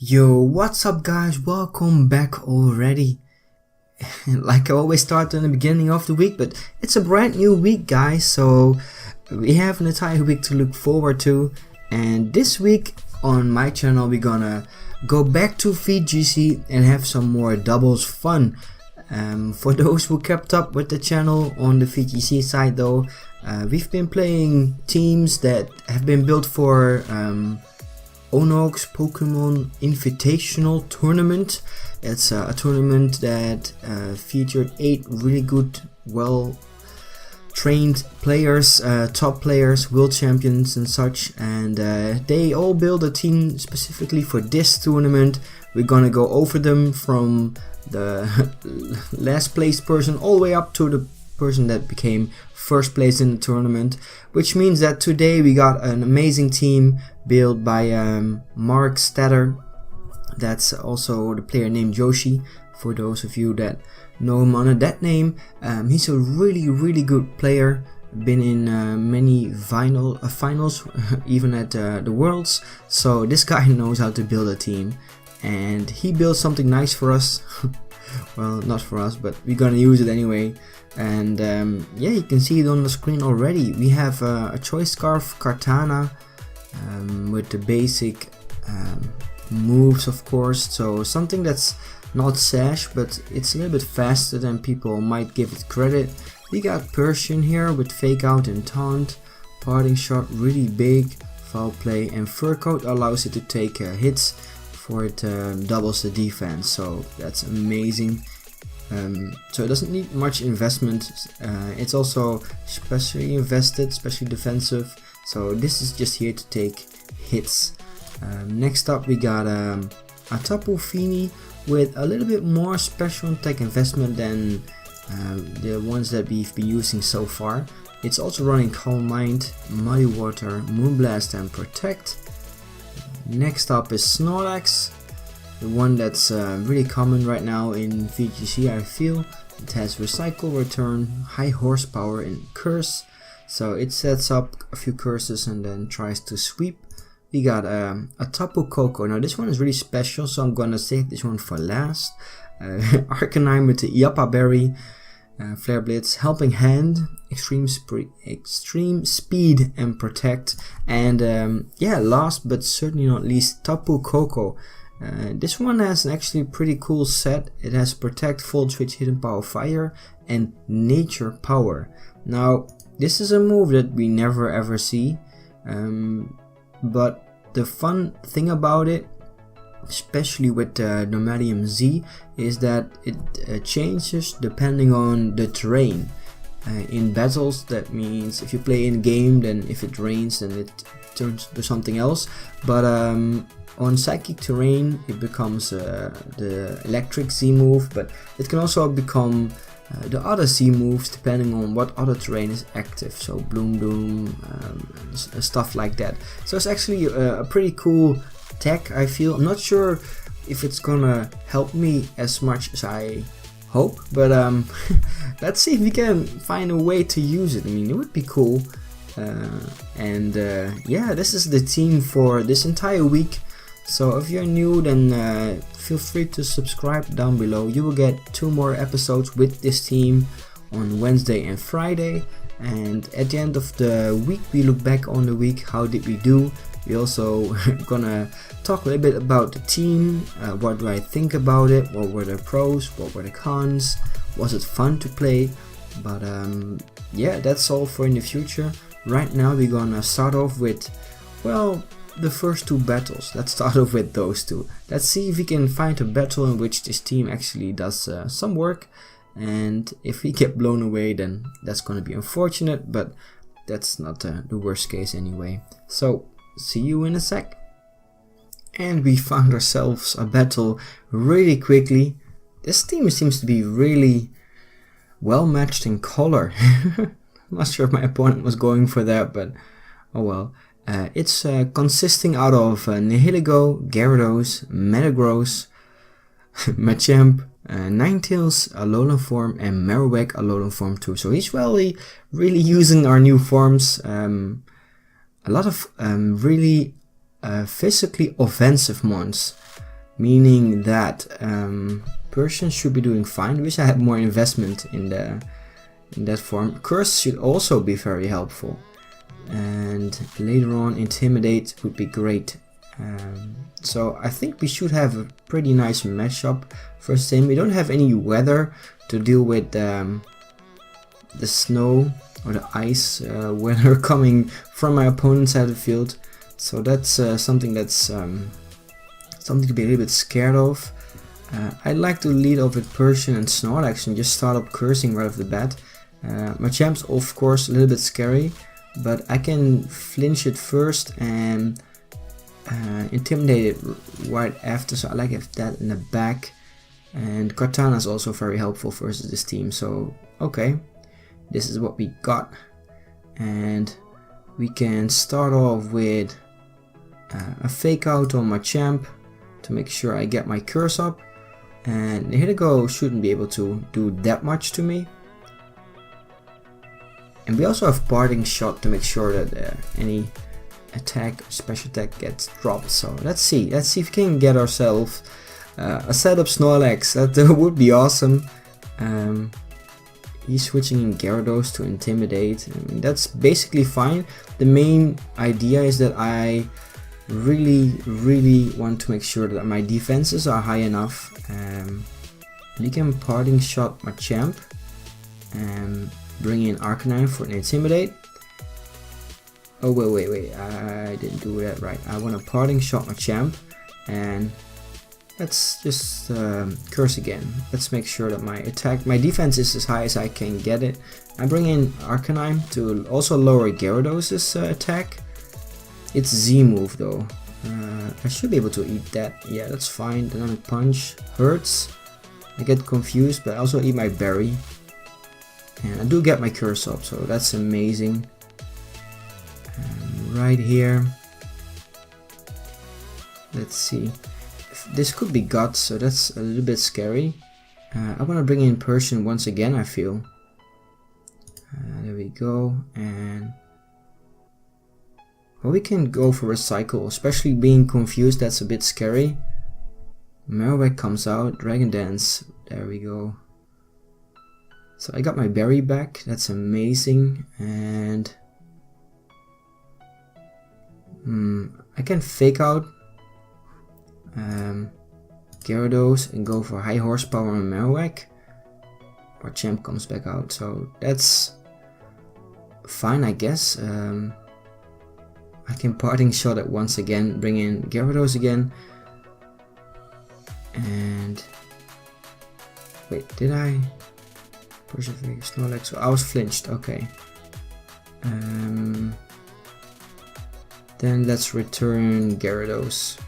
Yo, what's up guys, welcome back already. Like I always start in the beginning of the week, but it's a brand new week guys, so we have an entire week to look forward to. And this week on my channel we're gonna go back to VGC and have some more doubles fun. For those who kept up with the channel on the VGC side though, we've been playing teams that have been built for ONOG's Pokemon Invitational tournament. It's a tournament that featured 8 really good, well trained players, top players, world champions and such, and they all build a team specifically for this tournament. We're gonna go over them from the last placed person all the way up to the person that became first place in the tournament, which means that today we got an amazing team built by Markus Stadler. That's also the player named Yoshi, for those of you that know him under that name. He's a really good player, been in many finals, even at the Worlds, so this guy knows how to build a team, and he built something nice for us. Well, not for us, but we're gonna use it anyway. And yeah, you can see it on the screen already. We have a Choice Scarf Kartana with the basic moves, of course, so something that's not Sash, but it's a little bit faster than people might give it credit. We got Persian here with Fake Out and Taunt, Parting Shot really big, Foul Play, and Fur Coat allows it to take hits for it doubles the defense, so that's amazing. So it doesn't need much investment. It's also especially invested, especially defensive, so this is just here to take hits. Next up we got a Tapu Fini with a little bit more special attack investment than the ones that we've been using so far. It's also running Calm Mind, Muddy Water, Moonblast and Protect. Next up is Snorlax, the one that's really common right now in VGC, I feel. It has Recycle, Return, High Horsepower and Curse, so it sets up a few curses and then tries to sweep. We got a Tapu Koko. Now this one is really special, so I'm gonna save this one for last. Arcanine with the Yappa Berry, Flare Blitz, Helping Hand, Extreme Speed and Protect, and yeah, last but certainly not least, Tapu Koko. This one has an actually pretty cool set. It has Protect, Full Switch, Hidden Power Fire and Nature Power. Now this is a move that we never ever see, but the fun thing about it, especially with the Nomadium Z, is that it changes depending on the terrain. In battles, that means if you play in game, then if it rains then it turns to something else, but on psychic terrain it becomes the electric Z move, but it can also become the other Z moves depending on what other terrain is active, so Bloom Bloom, stuff like that. So it's actually a pretty cool tech, I feel. I'm not sure if it's gonna help me as much as I hope, but let's see if we can find a way to use it. I mean, it would be cool. Yeah, this is the team for this entire week. So if you're new, then feel free to subscribe down below. You will get 2 more episodes with this team on Wednesday and Friday. And at the end of the week, we look back on the week. How did we do? We also gonna talk a little bit about the team. What do I think about it? What were the pros? What were the cons? Was it fun to play? But yeah, that's all for in the future. Right now we're gonna start off with, well, the first 2 battles. Let's start off with those 2. Let's see if we can find a battle in which this team actually does some work, and if we get blown away then that's gonna be unfortunate, but that's not the worst case anyway. So see you in a sec. And we found ourselves a battle really quickly. This team seems to be really well matched in color. I'm not sure if my opponent was going for that, but oh well. It's consisting out of Nihilego, Gyarados, Metagross, Machamp, Ninetales, Alolan form, and Marowak Alolan form too. So he's really using our new forms. A lot of really physically offensive mons. meaning that Persian should be doing fine. Wish I had more investment in that form. Curse should also be very helpful, and later on Intimidate would be great. So I think we should have a pretty nice matchup. First thing, we don't have any weather to deal with the snow or the ice weather coming from my opponent's side of the field. So that's something that's something to be a little bit scared of. I'd like to lead off with Persian and Snorlax and just start up cursing right off the bat. Machamp's of course a little bit scary, but I can flinch it first and intimidate it right after, so I like that in the back. And Cortana is also very helpful versus this team, so okay, this is what we got. And we can start off with a fake out on Machamp to make sure I get my curse up, and the Hidego shouldn't be able to do that much to me. And we also have Parting Shot to make sure that any special attack gets dropped. So let's see if we can get ourselves a setup Snorlax. That would be awesome. He's switching in Gyarados to Intimidate. I mean, that's basically fine. The main idea is that I really want to make sure that my defenses are high enough. We can Parting Shot Machamp and bring in Arcanine for an Intimidate. Oh wait, I didn't do that right. I want to Parting Shot Machamp, and let's just curse again. Let's make sure that my defense is as high as I can get it. I bring in Arcanine to also lower Gyarados' attack. It's Z move though. I should be able to eat that. Yeah, that's fine. Dynamic Punch hurts. I get confused, but I also eat my berry. And I do get my curse up, so that's amazing. Right here, let's see. This could be Guts, so that's a little bit scary. I want to bring in Persian once again, I feel. There we go, and well, we can go for Recycle, especially being confused, that's a bit scary. Marowak comes out, Dragon Dance, there we go. So I got my berry back, that's amazing, and I can fake out Gyarados and go for high horsepower on Marowak. Or Champ comes back out, so that's fine, I guess. I can Parting Shot it once again, bring in Gyarados again. And wait, did I persevere Snorlax? So I was flinched, okay. Then let's return Gyarados,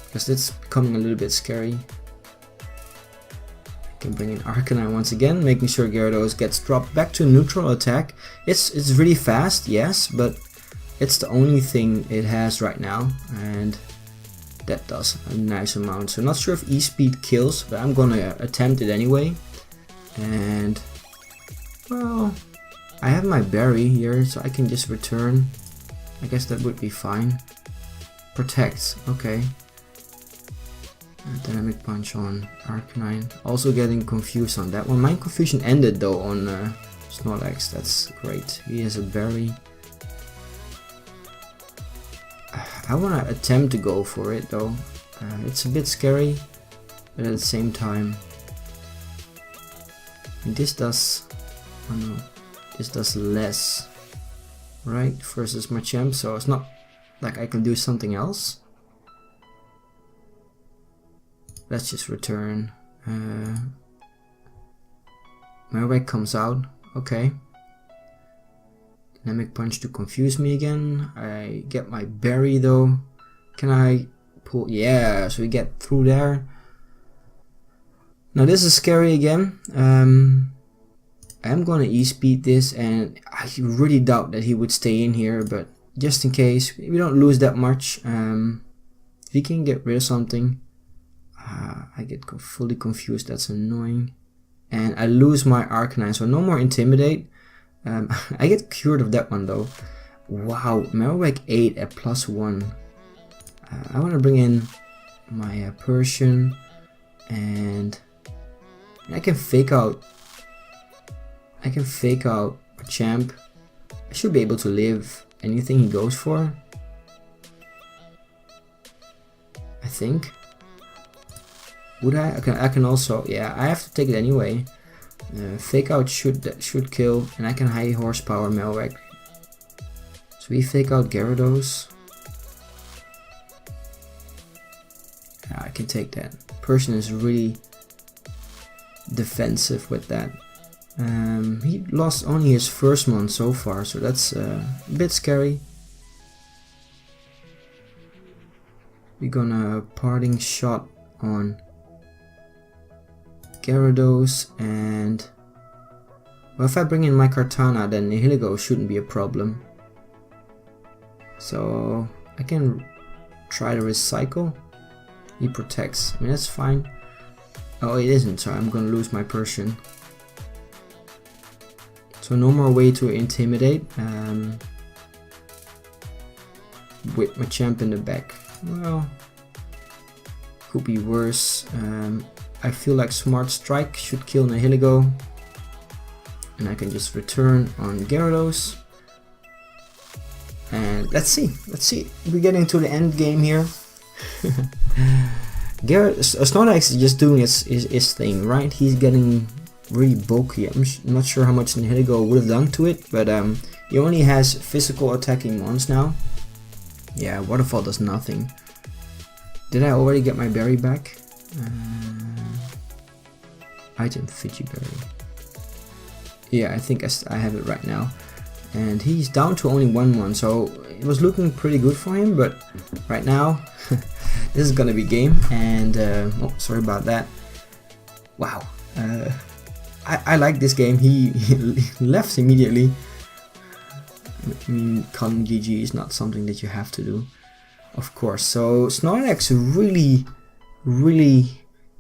because it's becoming a little bit scary. I can bring in Arcanine once again, making sure Gyarados gets dropped back to neutral attack. It's really fast, yes, but it's the only thing it has right now, and that does a nice amount. So not sure if E-Speed kills, but I'm gonna attempt it anyway. And well, I have my berry here, so I can just return. I guess that would be fine. Protect, okay. Dynamic Punch on Arcanine. Also getting confused on that one. My confusion ended though on Snorlax, that's great. He has a berry. I want to attempt to go for it though. It's a bit scary, but at the same time, this does, oh no, this does less, right, versus Machamp, so it's not like I can do something else. Let's just return. Marowak comes out, okay. Dynamic Punch to confuse me again. I get my berry though. Can I pull? Yeah, so we get through there. Now this is scary again. I'm gonna E-Speed this, and I really doubt that he would stay in here, but just in case, we don't lose that much. If we can get rid of something. I get fully confused, that's annoying. And I lose my Arcanine, so no more Intimidate. I get cured of that one though. Wow, Marowak 8 at +1. I want to bring in my Persian, and I can fake out a champ. I should be able to live anything he goes for, I think. Would I? I can also, yeah, I have to take it anyway. Fake out should kill, and I can high horsepower Melrek. So we fake out Gyarados. I can take that. Persian is really defensive with that. He lost only his first one so far, so that's a bit scary. We're gonna parting shot on Gyarados, and well, if I bring in my Kartana, then Nihilego shouldn't be a problem. So I can try to recycle. He protects. I mean, that's fine. Oh, it isn't, so I'm gonna lose my Persian. So no more way to intimidate with my champ in the back. Well, could be worse. I feel like Smart Strike should kill Nihilego, and I can just return on Gyarados. And let's see. We're getting to the end game here. Snorlax is just doing his thing, right? He's getting really bulky. I'm not sure how much Nihilego would have done to it, but he only has physical attacking mons now. Yeah, Waterfall does nothing. Did I already get my berry back? Item Fiji berry. Yeah, I think I have it right now. And he's down to only 1-1, so it was looking pretty good for him, but right now this is gonna be game. And oh, sorry about that. Wow, I like this game. He left immediately. I mean, calling GG is not something that you have to do, of course. So Snorlax really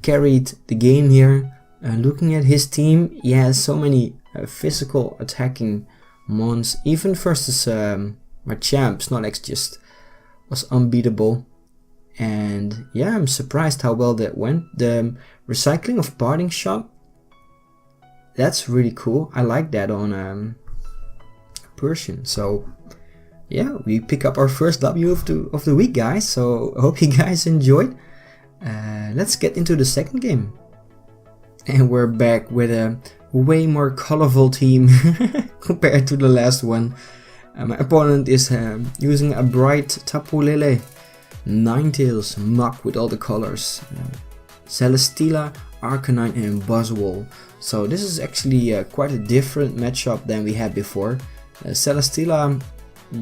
carried the game here. Looking at his team, he has so many physical attacking mons. Even versus my champ, Snorlax just was unbeatable. And yeah, I'm surprised how well that went. The recycling of parting shot, that's really cool. I like that on Persian. So yeah, we pick up our first W of the week, guys. So I hope you guys enjoyed. Let's get into the second game. And we're back with a way more colorful team compared to the last one. My opponent is using a bright Tapu Lele, Ninetales, Muk with all the colors, Celesteela, Arcanine and Buzzwole. So this is actually quite a different matchup than we had before. Celesteela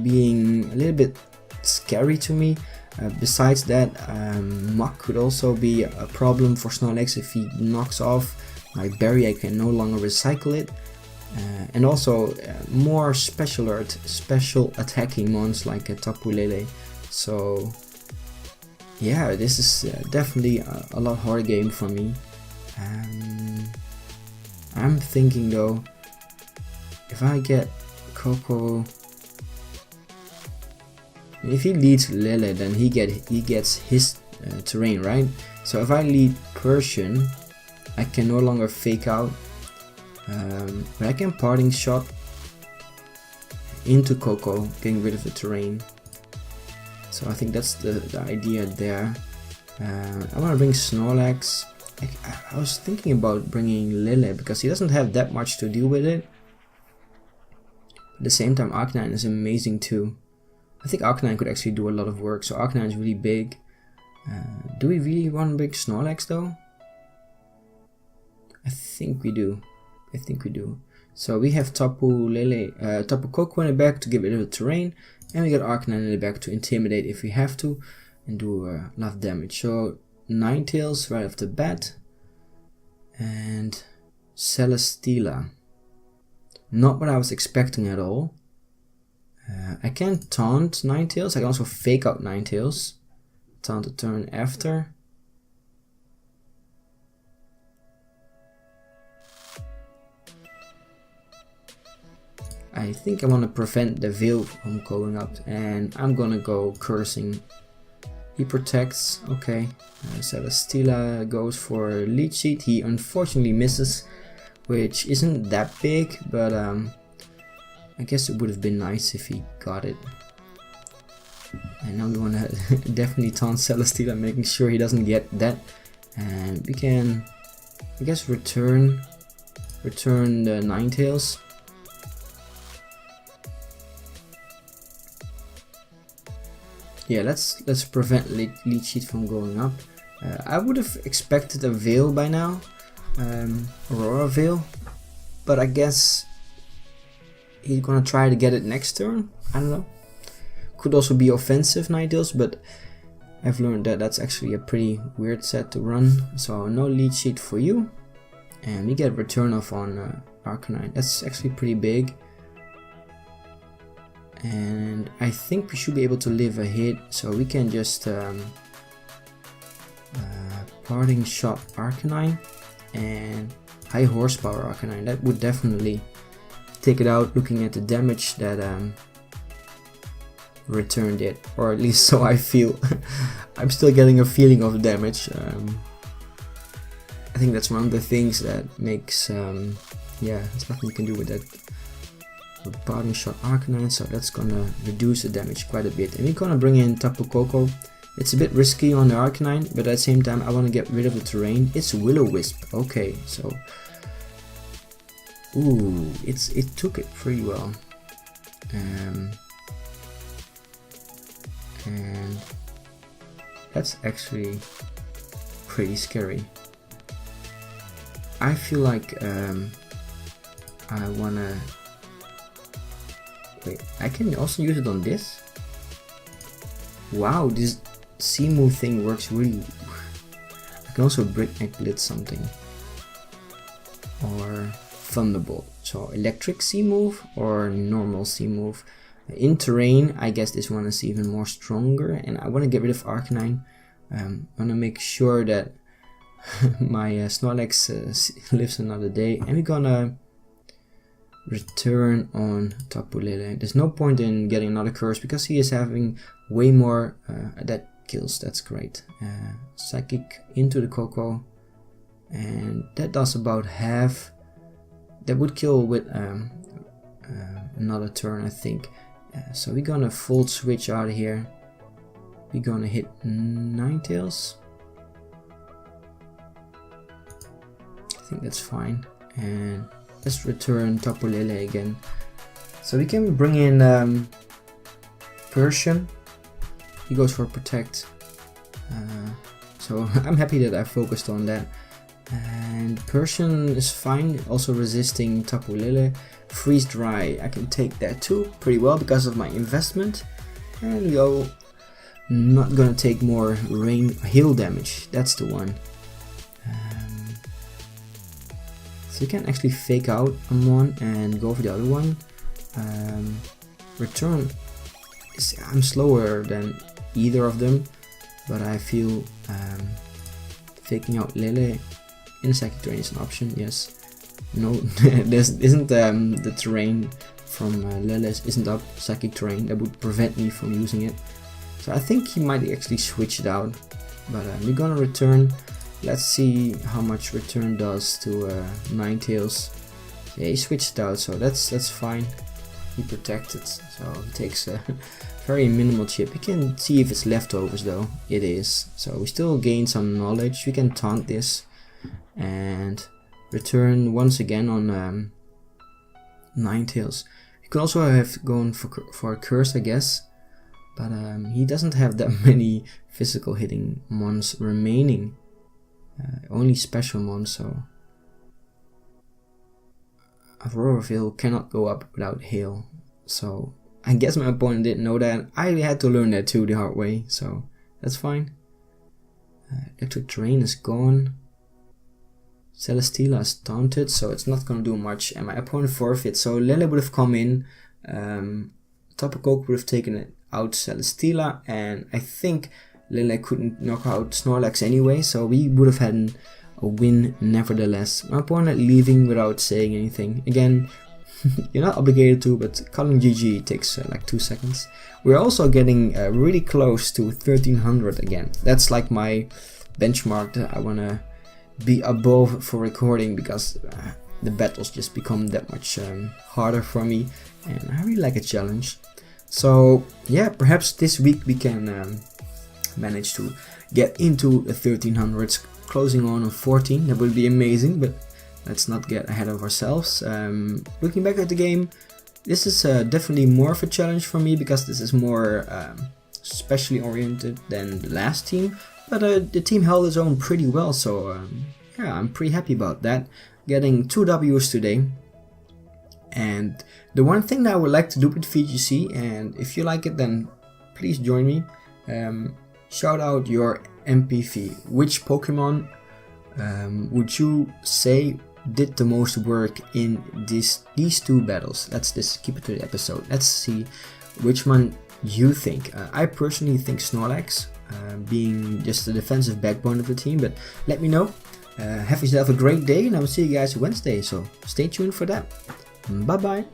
being a little bit scary to me. Besides that, Muk could also be a problem for Snorlax if he knocks off my berry. I can no longer recycle it, and also more special attacking mons like Tapu Lele. So yeah, this is definitely a lot harder game for me. I'm thinking though, if I get Coco. If he leads Lele, then he gets his terrain, right? So if I lead Persian, I can no longer fake out, but I can parting shot into Coco, getting rid of the terrain. So I think that's the idea there. I want to bring Snorlax. I was thinking about bringing Lele because he doesn't have that much to deal with it. At the same time, Arcanine is amazing too. I think Arcanine could actually do a lot of work, so Arcanine is really big. Do we really want to bring Snorlax though? I think we do. So we have Tapu Koko in the back to give it a little terrain, and we got Arcanine in the back to intimidate if we have to, and do a lot of damage. So Ninetales right off the bat, and Celesteela. Not what I was expecting at all. I can taunt Ninetales. I can also fake out Ninetales. Taunt the turn after. I think I want to prevent the Veil from going up, and I'm gonna go cursing. He protects, okay. Celesteela goes for Leech Seed. He unfortunately misses, which isn't that big, but I guess it would have been nice if he got it. And now we want to definitely taunt Celesteela, making sure he doesn't get that. And we can, I guess, return the Ninetales. Yeah, let's prevent Leech Seed from going up. I would have expected a Veil by now, Aurora Veil, but I guess he's gonna try to get it next turn. I don't know. Could also be offensive Ninetales, but I've learned that that's actually a pretty weird set to run. So no Leech Seed for you, and we get return off on Arcanine. That's actually pretty big. And I think we should be able to live a hit, so we can just Parting Shot Arcanine and High Horsepower Arcanine. That would definitely take it out, looking at the damage that Return did, or at least so I feel. I'm still getting a feeling of damage. I think that's one of the things that makes yeah, there's nothing you can do with that. Parting Shot Arcanine, so that's gonna reduce the damage quite a bit. And we're gonna bring in Tapu Koko. It's a bit risky on the Arcanine, but at the same time I want to get rid of the terrain. It's Will-O-Wisp. Okay, so ooh, it took it pretty well. And that's actually pretty scary. I feel like I wanna. Wait, I can also use it on this? Wow, this C-move thing works really. I can also Breakneck Blitz something. Or Thunderbolt. So electric C-move or normal C-move. In terrain, I guess this one is even more stronger, and I want to get rid of Arcanine. I want to make sure that my Snorlax lives another day, and we're gonna return on Tapu Lele. There's no point in getting another curse because he is having way more. That kills, that's great. Psychic into the Koko, and that does about half. That would kill with another turn, I think. So we're gonna Volt Switch out of here. We're gonna hit Ninetales. I think that's fine. And let's return Tapu Lele again. So we can bring in Persian. He goes for Protect. So I'm happy that I focused on that. And Persian is fine, also resisting Tapu Lele. Freeze Dry, I can take that too pretty well because of my investment. And we go, not gonna take more hail damage, that's the one. So you can actually fake out on one and go for the other one. Return, I'm slower than either of them, but I feel faking out Lele in Psychic Terrain is an option, yes. No, this isn't the terrain from Lele isn't up Psychic Terrain, that would prevent me from using it. So I think he might actually switch it out, but we're gonna return. Let's see how much return does to Ninetales. Yeah, he switched out, so that's fine. He protected, so he takes a very minimal chip. We can see if it's leftovers though. It is. So we still gain some knowledge. We can taunt this and return once again on Ninetales. You could also have gone for a curse, I guess, but he doesn't have that many physical hitting mons remaining. Only special mons, so Aurora Veil cannot go up without hail. So I guess my opponent didn't know that. I had to learn that too the hard way, so that's fine. Electric Terrain is gone. Celesteela is taunted, so it's not gonna do much, and my opponent forfeits. So Lele would have come in, Tapu Koko would have taken it out Celesteela, and I think Lele couldn't knock out Snorlax anyway, so we would have had a win nevertheless. My opponent leaving without saying anything. Again, You're not obligated to, but calling GG takes like 2 seconds. We're also getting really close to 1300 again. That's like my benchmark that I wanna be above for recording, because the battles just become that much harder for me, and I really like a challenge. So yeah, perhaps this week we can manage to get into the 1300s, closing on 14. That would be amazing, but let's not get ahead of ourselves. Looking back at the game, this is definitely more of a challenge for me, because this is more specially oriented than the last team, but the team held its own pretty well, so yeah, I'm pretty happy about that. Getting 2 W's today. And the one thing that I would like to do with VGC, and if you like it, then please join me. Shout out your MPV. Which Pokemon would you say did the most work in these 2 battles? Let's just keep it to the episode. Let's see which one you think. I personally think Snorlax, being just the defensive backbone of the team, but let me know. Have yourself a great day, and I will see you guys Wednesday, so stay tuned for that. Bye bye.